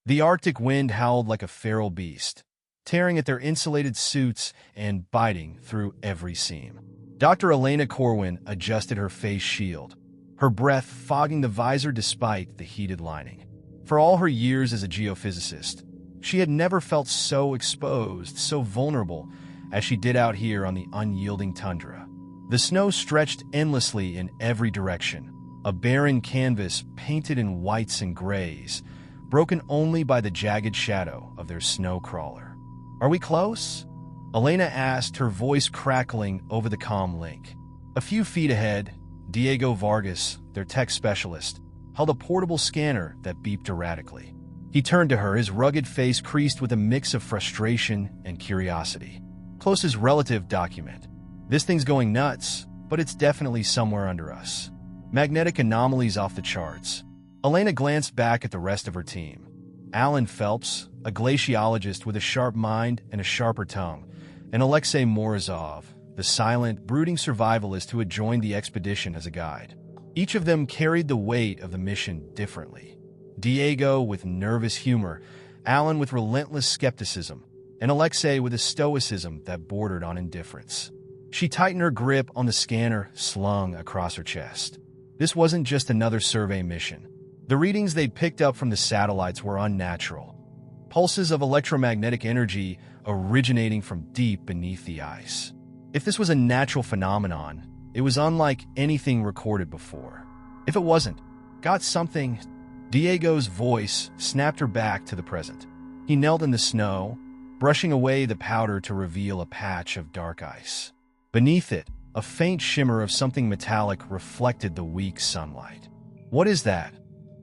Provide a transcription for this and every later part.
The Arctic wind howled like a feral beast, tearing at their insulated suits and biting through every seam. Dr. Elena Corwin adjusted her face shield, her breath fogging the visor despite the heated lining. For all her years as a geophysicist, she had never felt so exposed, so vulnerable, as she did out here on the unyielding tundra. The snow stretched endlessly in every direction, a barren canvas painted in whites and grays, broken only by the jagged shadow of their snow crawler. "Are we close?" Elena asked, her voice crackling over the comm link. A few feet ahead, Diego Vargas, their tech specialist, held a portable scanner that beeped erratically. He turned to her, his rugged face creased with a mix of frustration and curiosity. "Closest relative document. This thing's going nuts, but it's definitely somewhere under us. Magnetic anomalies off the charts." Elena glanced back at the rest of her team. Alan Phelps, a glaciologist with a sharp mind and a sharper tongue, and Alexei Morozov, the silent, brooding survivalist who had joined the expedition as a guide. Each of them carried the weight of the mission differently. Diego with nervous humor, Alan with relentless skepticism, and Alexei with a stoicism that bordered on indifference. She tightened her grip on the scanner slung across her chest. This wasn't just another survey mission. The readings they'd picked up from the satellites were unnatural. Pulses of electromagnetic energy originating from deep beneath the ice. If this was a natural phenomenon, it was unlike anything recorded before. If it wasn't, got something... Diego's voice snapped her back to the present. He knelt in the snow, brushing away the powder to reveal a patch of dark ice. Beneath it, a faint shimmer of something metallic reflected the weak sunlight. "What is that?"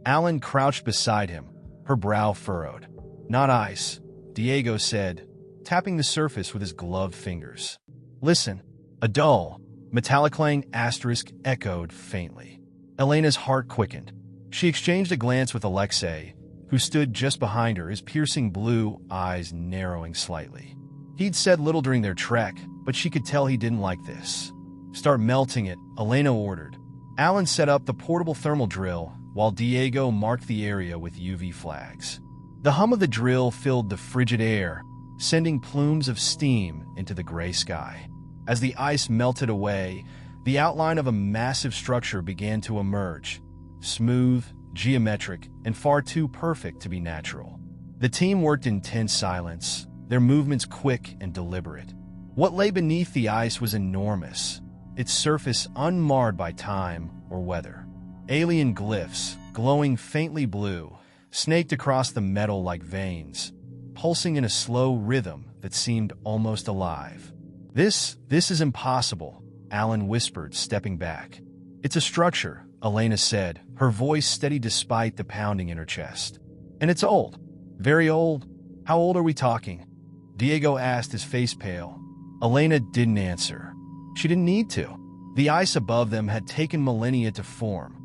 Alan crouched beside him, her brow furrowed. "Not ice," Diego said, tapping the surface with his gloved fingers. "Listen." A dull, metallic clang asterisk echoed faintly. Elena's heart quickened. She exchanged a glance with Alexei, who stood just behind her, his piercing blue eyes narrowing slightly. He'd said little during their trek, but she could tell he didn't like this. "Start melting it," Elena ordered. Alan set up the portable thermal drill, while Diego marked the area with UV flags. The hum of the drill filled the frigid air, sending plumes of steam into the gray sky. As the ice melted away, the outline of a massive structure began to emerge, smooth, geometric, and far too perfect to be natural. The team worked in tense silence, their movements quick and deliberate. What lay beneath the ice was enormous, its surface unmarred by time or weather. Alien glyphs, glowing faintly blue, snaked across the metal like veins, pulsing in a slow rhythm that seemed almost alive. This is impossible," Alan whispered, stepping back. "It's a structure," Elena said, her voice steady despite the pounding in her chest. "And it's old. Very old. How old are we talking?" Diego asked, his face pale. Elena didn't answer. She didn't need to. The ice above them had taken millennia to form.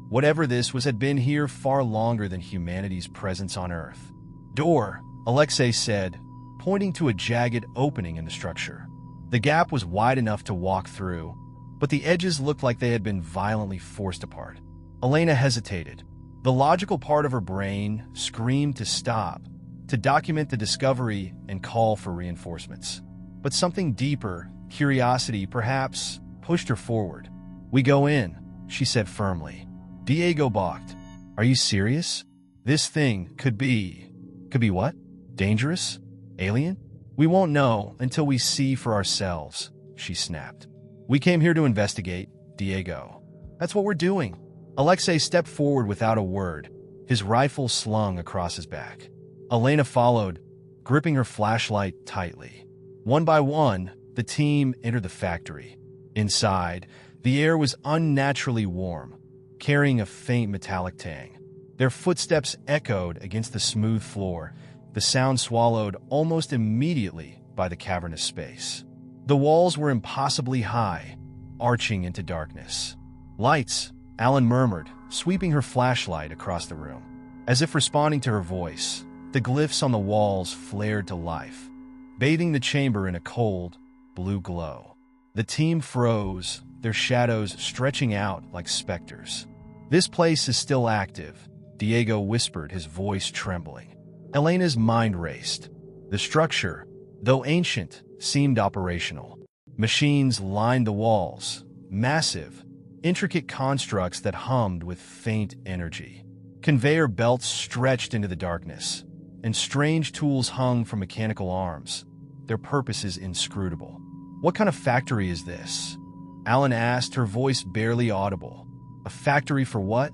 Whatever this was had been here far longer than humanity's presence on Earth. "Door," Alexei said, pointing to a jagged opening in the structure. The gap was wide enough to walk through, but the edges looked like they had been violently forced apart. Elena hesitated. The logical part of her brain screamed to stop, to document the discovery and call for reinforcements. But something deeper, curiosity perhaps, pushed her forward. "We go in," she said firmly. Diego balked. "Are you serious? This thing could be what? Dangerous? Alien? We won't know until we see for ourselves," she snapped. "We came here to investigate, Diego. That's what we're doing." Alexei stepped forward without a word, his rifle slung across his back. Elena followed, gripping her flashlight tightly. One by one, the team entered the factory. Inside, the air was unnaturally warm, carrying a faint metallic tang. Their footsteps echoed against the smooth floor, the sound swallowed almost immediately by the cavernous space. The walls were impossibly high, arching into darkness. "Lights," Alan murmured, sweeping her flashlight across the room. As if responding to her voice, the glyphs on the walls flared to life, bathing the chamber in a cold, blue glow. The team froze, their shadows stretching out like specters. "This place is still active," Diego whispered, his voice trembling. Elena's mind raced. The structure, though ancient, seemed operational. Machines lined the walls, massive, intricate constructs that hummed with faint energy. Conveyor belts stretched into the darkness, and strange tools hung from mechanical arms, their purposes inscrutable. "What kind of factory is this?" Alan asked, her voice barely audible. "A factory for what?"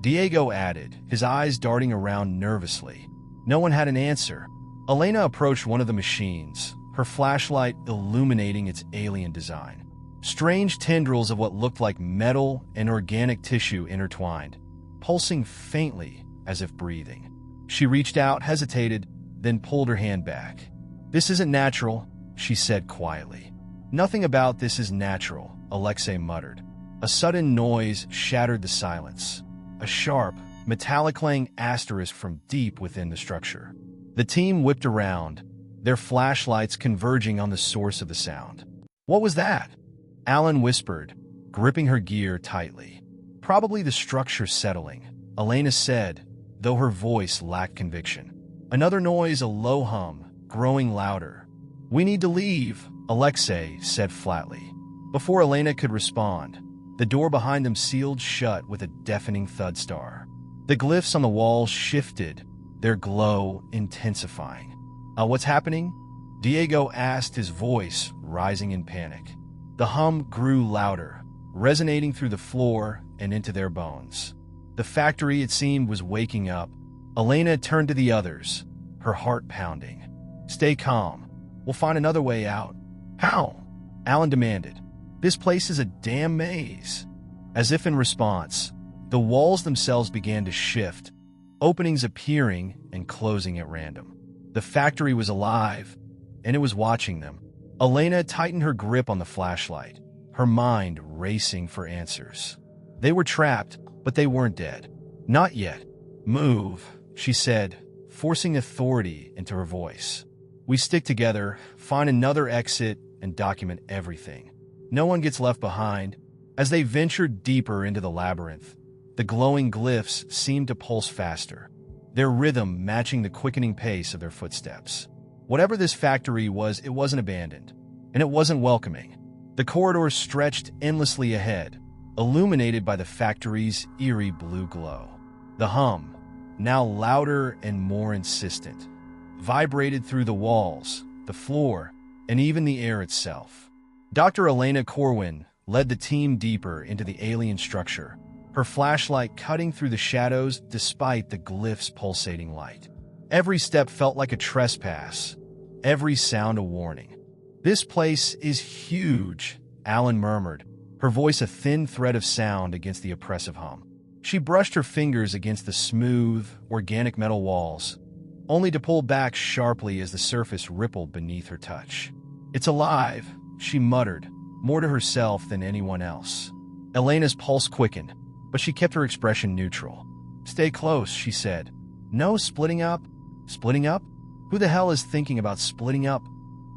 Diego added, his eyes darting around nervously. No one had an answer. Elena approached one of the machines, her flashlight illuminating its alien design. Strange tendrils of what looked like metal and organic tissue intertwined, pulsing faintly as if breathing. She reached out, hesitated, then pulled her hand back. "This isn't natural," she said quietly. "Nothing about this is natural," Alexei muttered. A sudden noise shattered the silence. A sharp, metallic-clang asterisk from deep within the structure. The team whipped around, their flashlights converging on the source of the sound. "What was that?" Alan whispered, gripping her gear tightly. "Probably the structure settling," Elena said, though her voice lacked conviction. Another noise, a low hum, growing louder. "We need to leave," Alexei said flatly. Before Elena could respond, the door behind them sealed shut with a deafening thudstar. The glyphs on the walls shifted, their glow intensifying. What's happening?" Diego asked, his voice rising in panic. The hum grew louder, resonating through the floor and into their bones. The factory, it seemed, was waking up. Elena turned to the others, her heart pounding. "Stay calm. We'll find another way out." "How?" Alan demanded. "This place is a damn maze." As if in response, the walls themselves began to shift, openings appearing and closing at random. The factory was alive, and it was watching them. Elena tightened her grip on the flashlight, her mind racing for answers. They were trapped, but they weren't dead. "Not yet. Move," she said, forcing authority into her voice. "We stick together, find another exit, and document everything. No one gets left behind." As they ventured deeper into the labyrinth, the glowing glyphs seemed to pulse faster, their rhythm matching the quickening pace of their footsteps. Whatever this factory was, it wasn't abandoned, and it wasn't welcoming. The corridors stretched endlessly ahead, illuminated by the factory's eerie blue glow. The hum, now louder and more insistent, vibrated through the walls, the floor, and even the air itself. Dr. Elena Corwin led the team deeper into the alien structure, her flashlight cutting through the shadows despite the glyph's pulsating light. Every step felt like a trespass, every sound a warning. "This place is huge," Alan murmured, her voice a thin thread of sound against the oppressive hum. She brushed her fingers against the smooth, organic metal walls, only to pull back sharply as the surface rippled beneath her touch. "It's alive," she muttered, more to herself than anyone else. Elena's pulse quickened, but she kept her expression neutral. "Stay close," she said. "No splitting up." "Splitting up? Who the hell is thinking about splitting up?"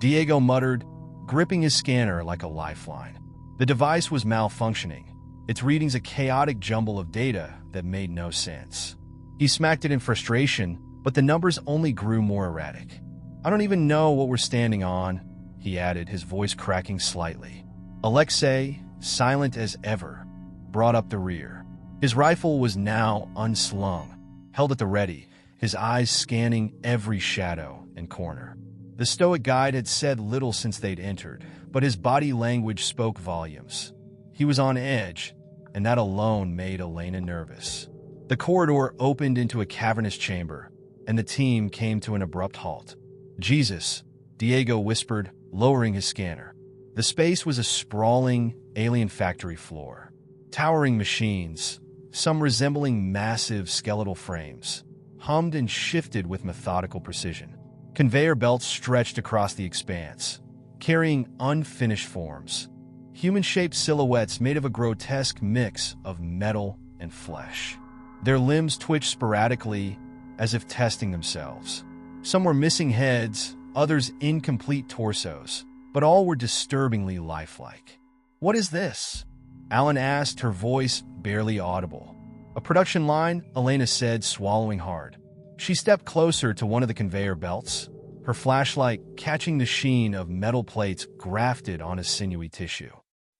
Diego muttered, gripping his scanner like a lifeline. The device was malfunctioning, its readings a chaotic jumble of data that made no sense. He smacked it in frustration, but the numbers only grew more erratic. "I don't even know what we're standing on," he added, his voice cracking slightly. Alexei, silent as ever, brought up the rear. His rifle was now unslung, held at the ready, his eyes scanning every shadow and corner. The stoic guide had said little since they'd entered, but his body language spoke volumes. He was on edge, and that alone made Elena nervous. The corridor opened into a cavernous chamber, and the team came to an abrupt halt. "Jesus," Diego whispered, lowering his scanner. The space was a sprawling, alien factory floor. Towering machines, some resembling massive skeletal frames, hummed and shifted with methodical precision. Conveyor belts stretched across the expanse, carrying unfinished forms, human-shaped silhouettes made of a grotesque mix of metal and flesh. Their limbs twitched sporadically, as if testing themselves. Some were missing heads, others incomplete torsos, but all were disturbingly lifelike. "What is this?" Alan asked, her voice barely audible. "A production line," Elena said, swallowing hard. She stepped closer to one of the conveyor belts, her flashlight catching the sheen of metal plates grafted on a sinewy tissue.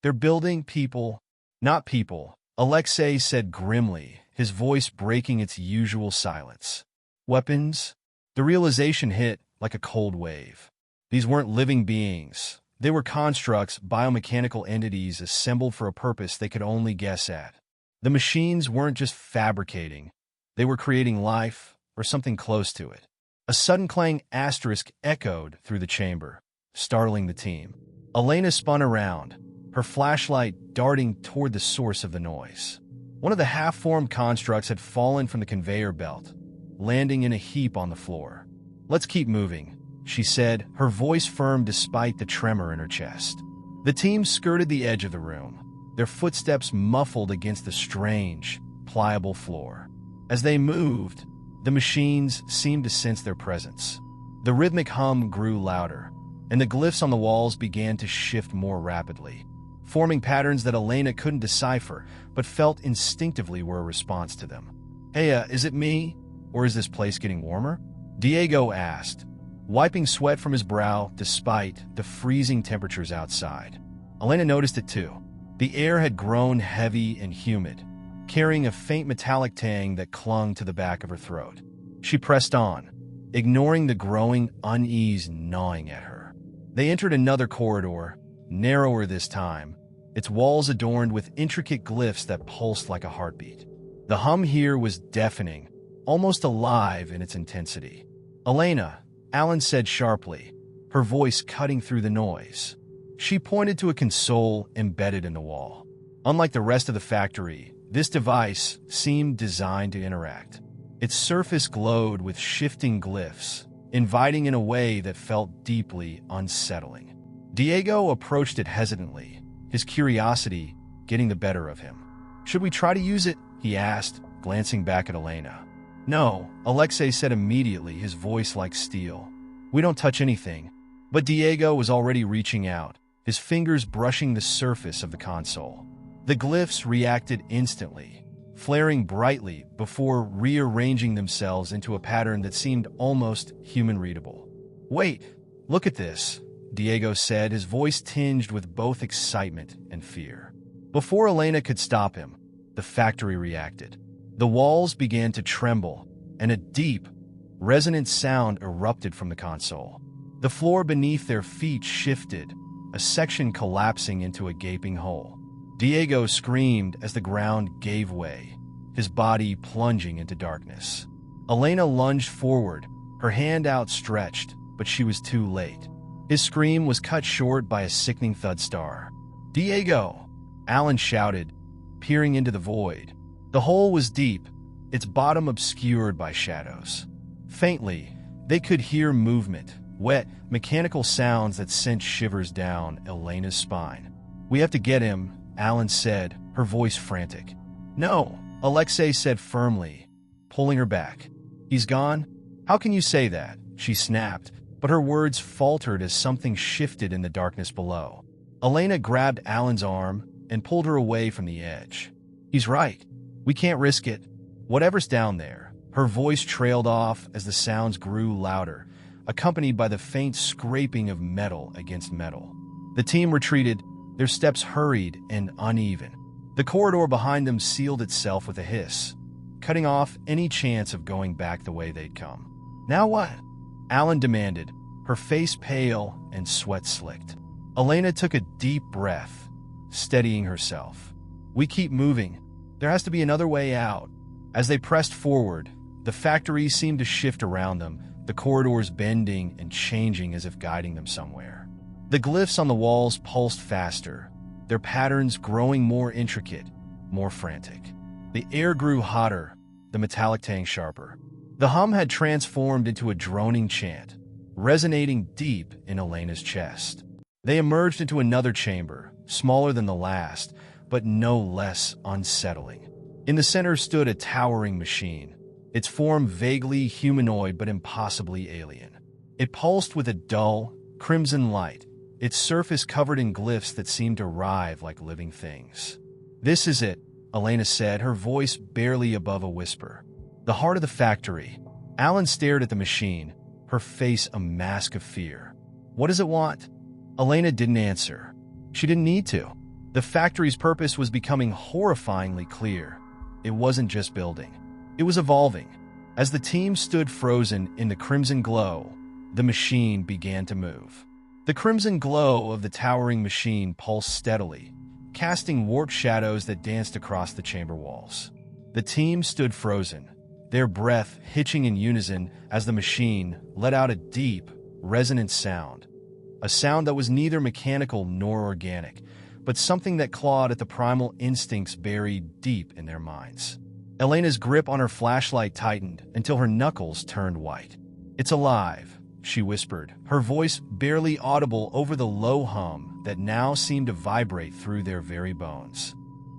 "They're building people, not people," Alexei said grimly, his voice breaking its usual silence. "Weapons?" The realization hit like a cold wave. These weren't living beings. They were constructs, biomechanical entities assembled for a purpose they could only guess at. The machines weren't just fabricating. They were creating life, or something close to it. A sudden clang asterisk echoed through the chamber, startling the team. Elena spun around, her flashlight darting toward the source of the noise. One of the half-formed constructs had fallen from the conveyor belt, landing in a heap on the floor. "Let's keep moving," she said, her voice firm despite the tremor in her chest. The team skirted the edge of the room, their footsteps muffled against the strange, pliable floor. As they moved, the machines seemed to sense their presence. The rhythmic hum grew louder, and the glyphs on the walls began to shift more rapidly, forming patterns that Elena couldn't decipher, but felt instinctively were a response to them. "Hey, is it me? Or is this place getting warmer?" Diego asked, wiping sweat from his brow despite the freezing temperatures outside. Elena noticed it too. The air had grown heavy and humid, carrying a faint metallic tang that clung to the back of her throat. She pressed on, ignoring the growing unease gnawing at her. They entered another corridor, narrower this time, its walls adorned with intricate glyphs that pulsed like a heartbeat. The hum here was deafening, almost alive in its intensity. "Elena," Alan said sharply, her voice cutting through the noise. She pointed to a console embedded in the wall. Unlike the rest of the factory, this device seemed designed to interact. Its surface glowed with shifting glyphs, inviting in a way that felt deeply unsettling. Diego approached it hesitantly, his curiosity getting the better of him. "Should we try to use it?" he asked, glancing back at Elena. "No," Alexei said immediately, his voice like steel. "We don't touch anything." But Diego was already reaching out, his fingers brushing the surface of the console. The glyphs reacted instantly, flaring brightly before rearranging themselves into a pattern that seemed almost human-readable. "Wait, look at this," Diego said, his voice tinged with both excitement and fear. Before Elena could stop him, the factory reacted. The walls began to tremble, and a deep, resonant sound erupted from the console. The floor beneath their feet shifted, a section collapsing into a gaping hole. Diego screamed as the ground gave way, his body plunging into darkness. Elena lunged forward, her hand outstretched, but she was too late. His scream was cut short by a sickening thud star. "Diego!" Alan shouted, peering into the void. The hole was deep, its bottom obscured by shadows. Faintly, they could hear movement, wet, mechanical sounds that sent shivers down Elena's spine. "We have to get him," Alan said, her voice frantic. "No," Alexei said firmly, pulling her back. "He's gone?" "How can you say that?" she snapped, but her words faltered as something shifted in the darkness below. Elena grabbed Alan's arm and pulled her away from the edge. "He's right. We can't risk it. Whatever's down there." Her voice trailed off as the sounds grew louder, accompanied by the faint scraping of metal against metal. The team retreated, their steps hurried and uneven. The corridor behind them sealed itself with a hiss, cutting off any chance of going back the way they'd come. "Now what?" Alan demanded, her face pale and sweat slicked. Elena took a deep breath, steadying herself. "We keep moving. There has to be another way out." As they pressed forward, the factory seemed to shift around them, the corridors bending and changing as if guiding them somewhere. The glyphs on the walls pulsed faster, their patterns growing more intricate, more frantic. The air grew hotter, the metallic tang sharper. The hum had transformed into a droning chant, resonating deep in Elena's chest. They emerged into another chamber, smaller than the last, but no less unsettling. In the center stood a towering machine, its form vaguely humanoid but impossibly alien. It pulsed with a dull, crimson light, its surface covered in glyphs that seemed to writhe like living things. "This is it," Elena said, her voice barely above a whisper. "The heart of the factory. Alan stared at the machine, her face a mask of fear. What does it want? Elena didn't answer. She didn't need to. The factory's purpose was becoming horrifyingly clear. It wasn't just building. It was evolving. As the team stood frozen in the crimson glow, the machine began to move. The crimson glow of the towering machine pulsed steadily, casting warped shadows that danced across the chamber walls. The team stood frozen, their breath hitching in unison as the machine let out a deep, resonant sound. A sound that was neither mechanical nor organic, but something that clawed at the primal instincts buried deep in their minds. Elena's grip on her flashlight tightened until her knuckles turned white. "It's alive," she whispered, her voice barely audible over the low hum that now seemed to vibrate through their very bones.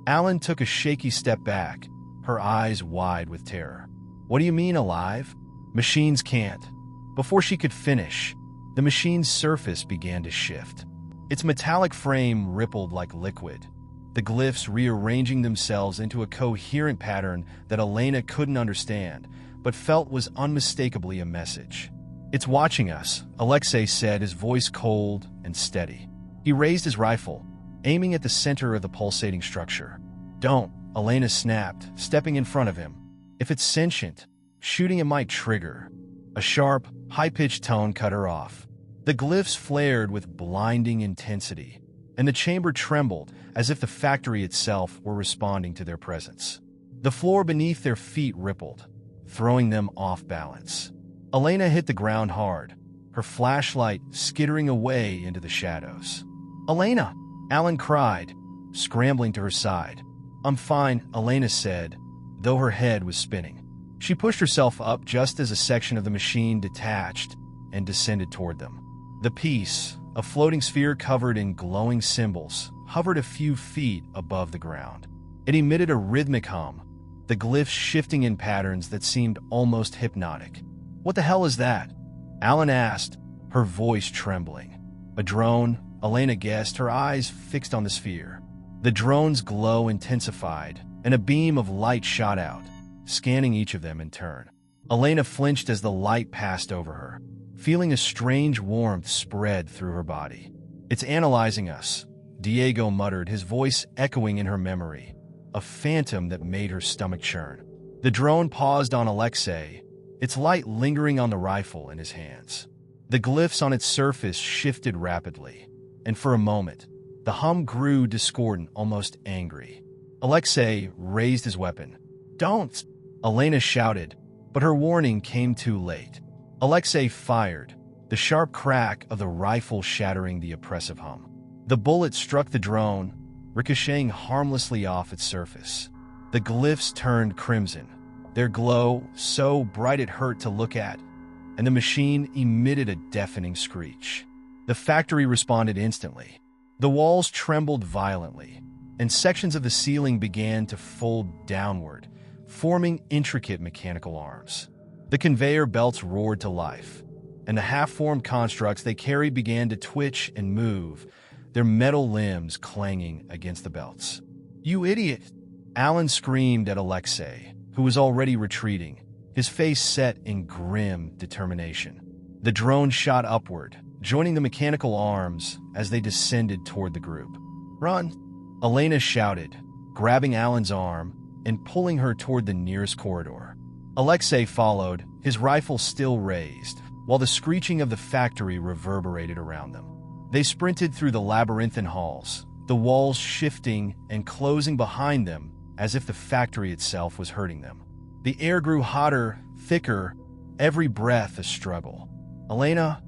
Alan took a shaky step back, her eyes wide with terror. "What do you mean, alive? Machines can't." Before she could finish, the machine's surface began to shift. Its metallic frame rippled like liquid, the glyphs rearranging themselves into a coherent pattern that Elena couldn't understand, but felt was unmistakably a message. "It's watching us," Alexei said, his voice cold and steady. He raised his rifle, aiming at the center of the pulsating structure. "Don't," Elena snapped, stepping in front of him. "If it's sentient, shooting it might trigger." A sharp, high-pitched tone cut her off. The glyphs flared with blinding intensity, and the chamber trembled as if the factory itself were responding to their presence. The floor beneath their feet rippled, throwing them off balance. Elena hit the ground hard, her flashlight skittering away into the shadows. "Elena!" Alan cried, scrambling to her side. "I'm fine," Elena said, though her head was spinning. She pushed herself up just as a section of the machine detached and descended toward them. The piece, a floating sphere covered in glowing symbols, hovered a few feet above the ground. It emitted a rhythmic hum, the glyphs shifting in patterns that seemed almost hypnotic. "What the hell is that?" Alan asked, her voice trembling. "A drone," Elena guessed, her eyes fixed on the sphere. The drone's glow intensified, and a beam of light shot out, scanning each of them in turn. Elena flinched as the light passed over her, feeling a strange warmth spread through her body. "It's analyzing us," Diego muttered, his voice echoing in her memory, a phantom that made her stomach churn. The drone paused on Alexei, its light lingering on the rifle in his hands. The glyphs on its surface shifted rapidly, and for a moment, the hum grew discordant, almost angry. Alexei raised his weapon. "Don't!" Elena shouted, but her warning came too late. Alexei fired, the sharp crack of the rifle shattering the oppressive hum. The bullet struck the drone, ricocheting harmlessly off its surface. The glyphs turned crimson, their glow so bright it hurt to look at, and the machine emitted a deafening screech. The factory responded instantly. The walls trembled violently, and sections of the ceiling began to fold downward, forming intricate mechanical arms. The conveyor belts roared to life, and the half-formed constructs they carried began to twitch and move, their metal limbs clanging against the belts. "You idiot!" Alan screamed at Alexei, who was already retreating, his face set in grim determination. The drone shot upward, joining the mechanical arms as they descended toward the group. "Run!" Elena shouted, grabbing Alan's arm and pulling her toward the nearest corridor. Alexei followed, his rifle still raised, while the screeching of the factory reverberated around them. They sprinted through the labyrinthine halls, the walls shifting and closing behind them as if the factory itself was hurting them. The air grew hotter, thicker, every breath a struggle. "Elena,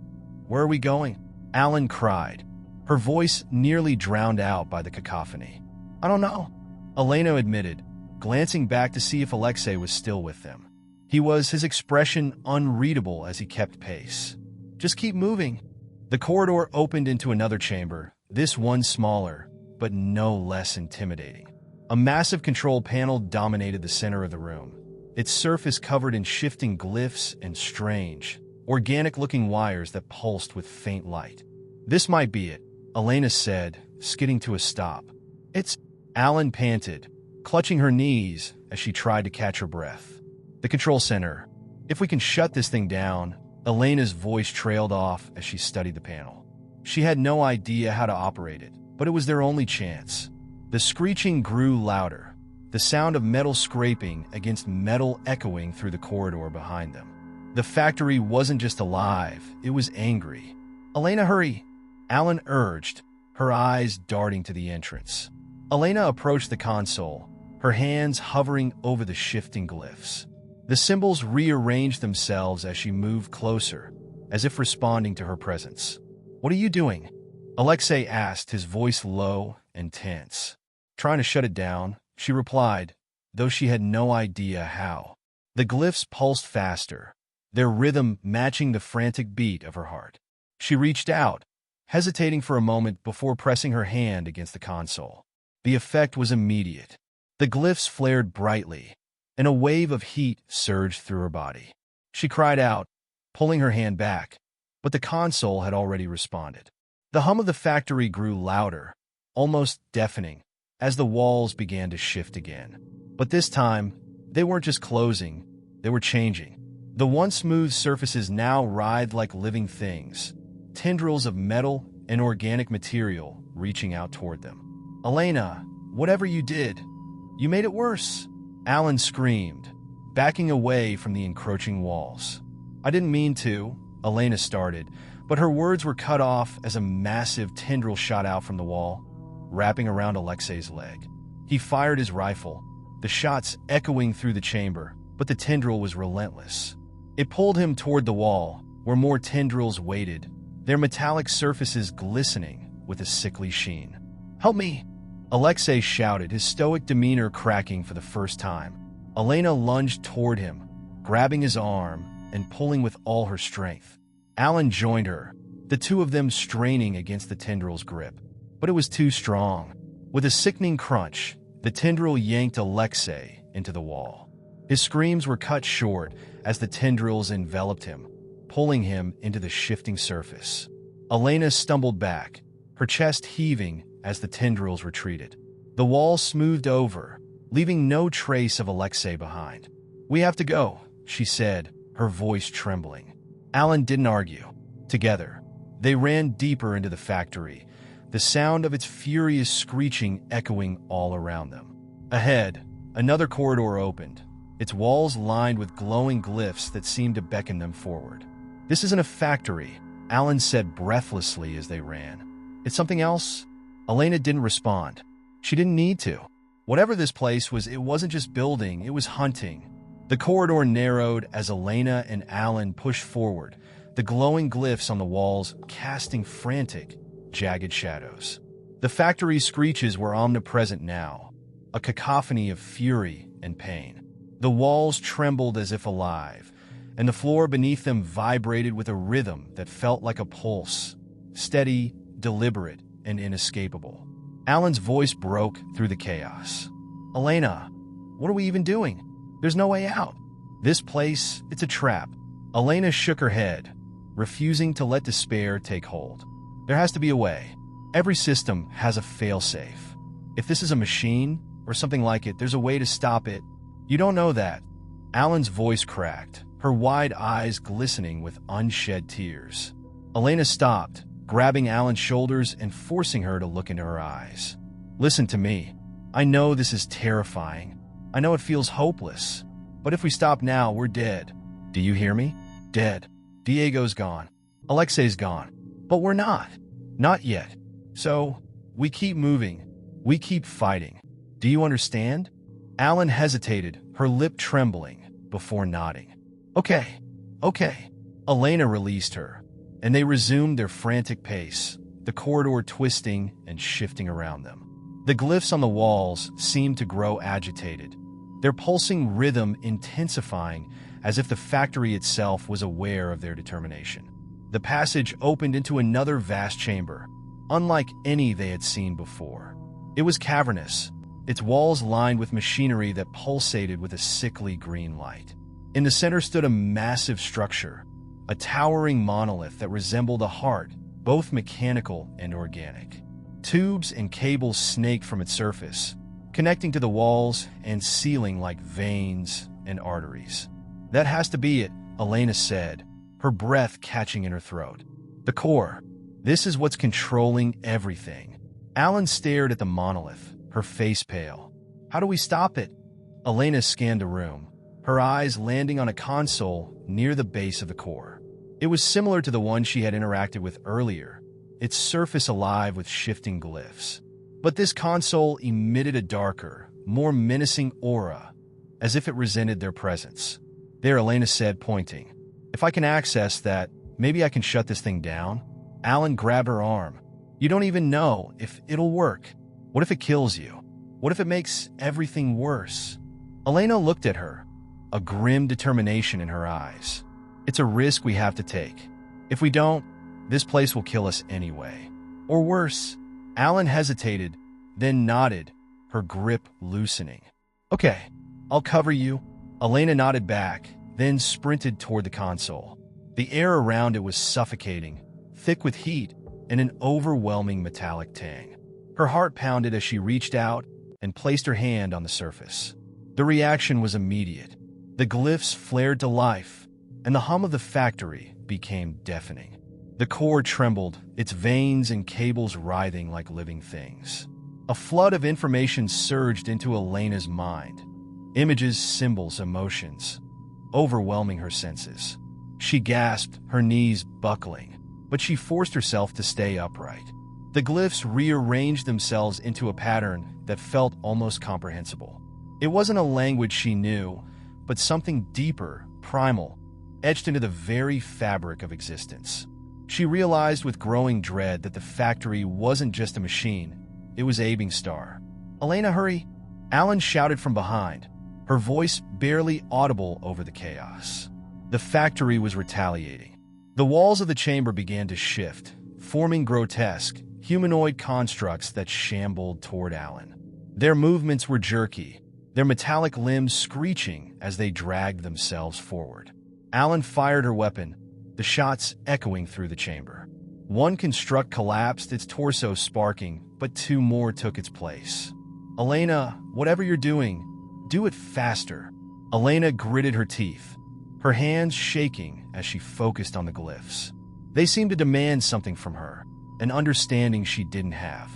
where are we going?" Alan cried, her voice nearly drowned out by the cacophony. "I don't know," Elena admitted, glancing back to see if Alexei was still with them. He was, his expression unreadable as he kept pace. "Just keep moving." The corridor opened into another chamber, this one smaller, but no less intimidating. A massive control panel dominated the center of the room, its surface covered in shifting glyphs and strange, organic-looking wires that pulsed with faint light. "This might be it," Elena said, skidding to a stop. "It's..." Alan panted, clutching her knees as she tried to catch her breath. "The control center. If we can shut this thing down, Elena's voice trailed off as she studied the panel. She had no idea how to operate it, but it was their only chance. The screeching grew louder, the sound of metal scraping against metal echoing through the corridor behind them. The factory wasn't just alive, it was angry. "Elena, hurry!" Alan urged, her eyes darting to the entrance. Elena approached the console, her hands hovering over the shifting glyphs. The symbols rearranged themselves as she moved closer, as if responding to her presence. "What are you doing?" Alexei asked, his voice low and tense. "Trying to shut it down," she replied, though she had no idea how. The glyphs pulsed faster, their rhythm matching the frantic beat of her heart. She reached out, hesitating for a moment before pressing her hand against the console. The effect was immediate. The glyphs flared brightly, and a wave of heat surged through her body. She cried out, pulling her hand back, but the console had already responded. The hum of the factory grew louder, almost deafening, as the walls began to shift again. But this time, they weren't just closing, they were changing. The once smooth surfaces now writhed like living things, tendrils of metal and organic material reaching out toward them. "Elena, whatever you did, you made it worse," Alan screamed, backing away from the encroaching walls. "I didn't mean to," Elena started, but her words were cut off as a massive tendril shot out from the wall, wrapping around Alexei's leg. He fired his rifle, the shots echoing through the chamber, but the tendril was relentless. It pulled him toward the wall, where more tendrils waited, their metallic surfaces glistening with a sickly sheen. "Help me!" Alexei shouted, his stoic demeanor cracking for the first time. Elena lunged toward him, grabbing his arm and pulling with all her strength. Alan joined her, the two of them straining against the tendril's grip. But it was too strong. With a sickening crunch, the tendril yanked Alexei into the wall. His screams were cut short as the tendrils enveloped him, pulling him into the shifting surface. Elena stumbled back, her chest heaving as the tendrils retreated. The wall smoothed over, leaving no trace of Alexei behind. "We have to go," she said, her voice trembling. Alan didn't argue. Together, they ran deeper into the factory, the sound of its furious screeching echoing all around them. Ahead, another corridor opened, its walls lined with glowing glyphs that seemed to beckon them forward. "This isn't a factory," Alan said breathlessly as they ran. "It's something else?" Elena didn't respond. She didn't need to. Whatever this place was, it wasn't just building, it was hunting. The corridor narrowed as Elena and Alan pushed forward, the glowing glyphs on the walls casting frantic, jagged shadows. The factory's screeches were omnipresent now, a cacophony of fury and pain. The walls trembled as if alive, and the floor beneath them vibrated with a rhythm that felt like a pulse, steady, deliberate, and inescapable. Alan's voice broke through the chaos. "Elena, what are we even doing? There's no way out. This place, it's a trap." Elena shook her head, refusing to let despair take hold. "There has to be a way. Every system has a failsafe. If this is a machine, or something like it, there's a way to stop it." "You don't know that." Alan's voice cracked, her wide eyes glistening with unshed tears. Elena stopped, grabbing Alan's shoulders and forcing her to look into her eyes. "Listen to me. I know this is terrifying. I know it feels hopeless. But if we stop now, we're dead. Do you hear me? Dead. Diego's gone. Alexei's gone. But we're not. Not yet. So, we keep moving. We keep fighting. Do you understand?" Alan hesitated, her lip trembling, before nodding. Okay. Elena released her, and they resumed their frantic pace, the corridor twisting and shifting around them. The glyphs on the walls seemed to grow agitated, their pulsing rhythm intensifying as if the factory itself was aware of their determination. The passage opened into another vast chamber, unlike any they had seen before. It was cavernous, its walls lined with machinery that pulsated with a sickly green light. In the center stood a massive structure, a towering monolith that resembled a heart, both mechanical and organic. Tubes and cables snaked from its surface, connecting to the walls and ceiling like veins and arteries. "That has to be it," Elena said, her breath catching in her throat. The core. This is what's controlling everything. Alan stared at the monolith, her face pale. How do we stop it? Elena scanned the room, her eyes landing on a console near the base of the core. It was similar to the one she had interacted with earlier, its surface alive with shifting glyphs. But this console emitted a darker, more menacing aura, as if it resented their presence. There, Elena said, pointing. If I can access that, maybe I can shut this thing down? Alan grabbed her arm. You don't even know if it'll work. What if it kills you? What if it makes everything worse? Elena looked at her, a grim determination in her eyes. It's a risk we have to take. If we don't, this place will kill us anyway. Or worse. Alan hesitated, then nodded, her grip loosening. Okay, I'll cover you. Elena nodded back, then sprinted toward the console. The air around it was suffocating, thick with heat and an overwhelming metallic tang. Her heart pounded as she reached out and placed her hand on the surface. The reaction was immediate. The glyphs flared to life, and the hum of the factory became deafening. The core trembled, its veins and cables writhing like living things. A flood of information surged into Elena's mind. Images, symbols, emotions, overwhelming her senses. She gasped, her knees buckling, but she forced herself to stay upright. The glyphs rearranged themselves into a pattern that felt almost comprehensible. It wasn't a language she knew, but something deeper, primal, etched into the very fabric of existence. She realized with growing dread that the factory wasn't just a machine, it was Abing Star. Elena, hurry! Alan shouted from behind, her voice barely audible over the chaos. The factory was retaliating. The walls of the chamber began to shift, forming grotesque, humanoid constructs that shambled toward Alan. Their movements were jerky, their metallic limbs screeching as they dragged themselves forward. Alan fired her weapon, the shots echoing through the chamber. One construct collapsed, its torso sparking, but two more took its place. Elena, whatever you're doing, do it faster. Elena gritted her teeth, her hands shaking as she focused on the glyphs. They seemed to demand something from her, an understanding she didn't have.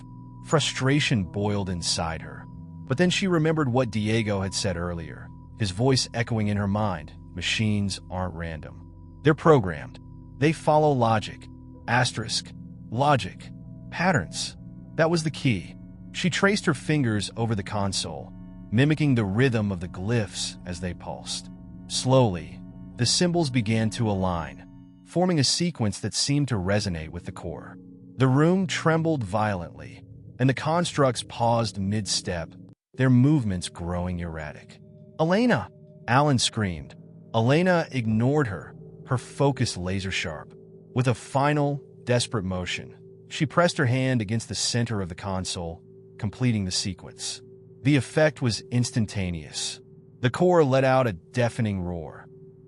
Frustration boiled inside her. But then she remembered what Diego had said earlier, his voice echoing in her mind. Machines aren't random. They're programmed. They follow logic. Asterisk. Logic. Patterns. That was the key. She traced her fingers over the console, mimicking the rhythm of the glyphs as they pulsed. Slowly, the symbols began to align, forming a sequence that seemed to resonate with the core. The room trembled violently, and the constructs paused mid-step, their movements growing erratic. Elena! Alan screamed. Elena ignored her, her focus laser-sharp. With a final, desperate motion, she pressed her hand against the center of the console, completing the sequence. The effect was instantaneous. The core let out a deafening roar,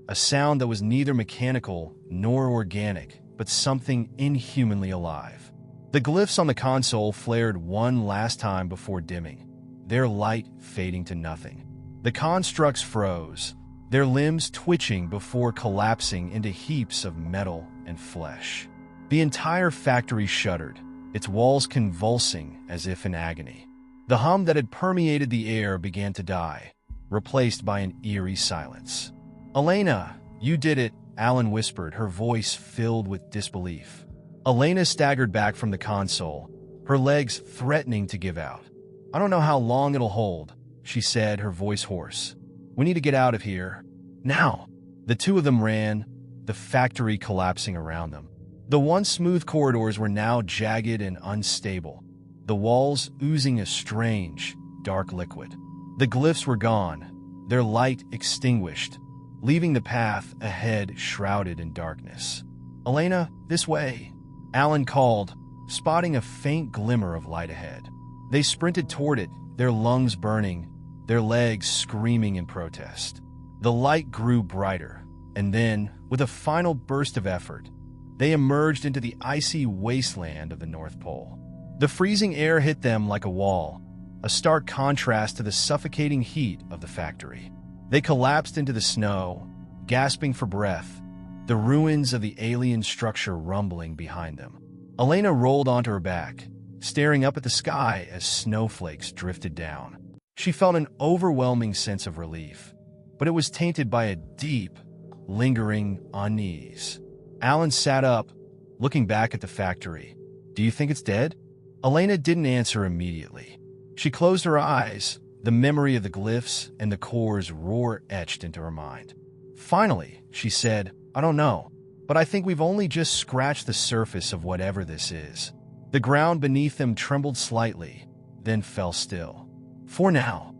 a sound that was neither mechanical nor organic, but something inhumanly alive. The glyphs on the console flared one last time before dimming, their light fading to nothing. The constructs froze, their limbs twitching before collapsing into heaps of metal and flesh. The entire factory shuddered, its walls convulsing as if in agony. The hum that had permeated the air began to die, replaced by an eerie silence. Elena, you did it, Alan whispered, her voice filled with disbelief. Elena staggered back from the console, her legs threatening to give out. I don't know how long it'll hold, she said, her voice hoarse. We need to get out of here. Now! The two of them ran, the factory collapsing around them. The once smooth corridors were now jagged and unstable, the walls oozing a strange, dark liquid. The glyphs were gone, their light extinguished, leaving the path ahead shrouded in darkness. Elena, this way! Alan called, spotting a faint glimmer of light ahead. They sprinted toward it, their lungs burning, their legs screaming in protest. The light grew brighter, and then, with a final burst of effort, they emerged into the icy wasteland of the North Pole. The freezing air hit them like a wall, a stark contrast to the suffocating heat of the factory. They collapsed into the snow, gasping for breath, the ruins of the alien structure rumbling behind them. Elena rolled onto her back, staring up at the sky as snowflakes drifted down. She felt an overwhelming sense of relief, but it was tainted by a deep, lingering unease. Alan sat up, looking back at the factory. "Do you think it's dead?" Elena didn't answer immediately. She closed her eyes, the memory of the glyphs and the core's roar etched into her mind. Finally, she said, "I don't know, but I think we've only just scratched the surface of whatever this is." The ground beneath them trembled slightly, then fell still. "For now,"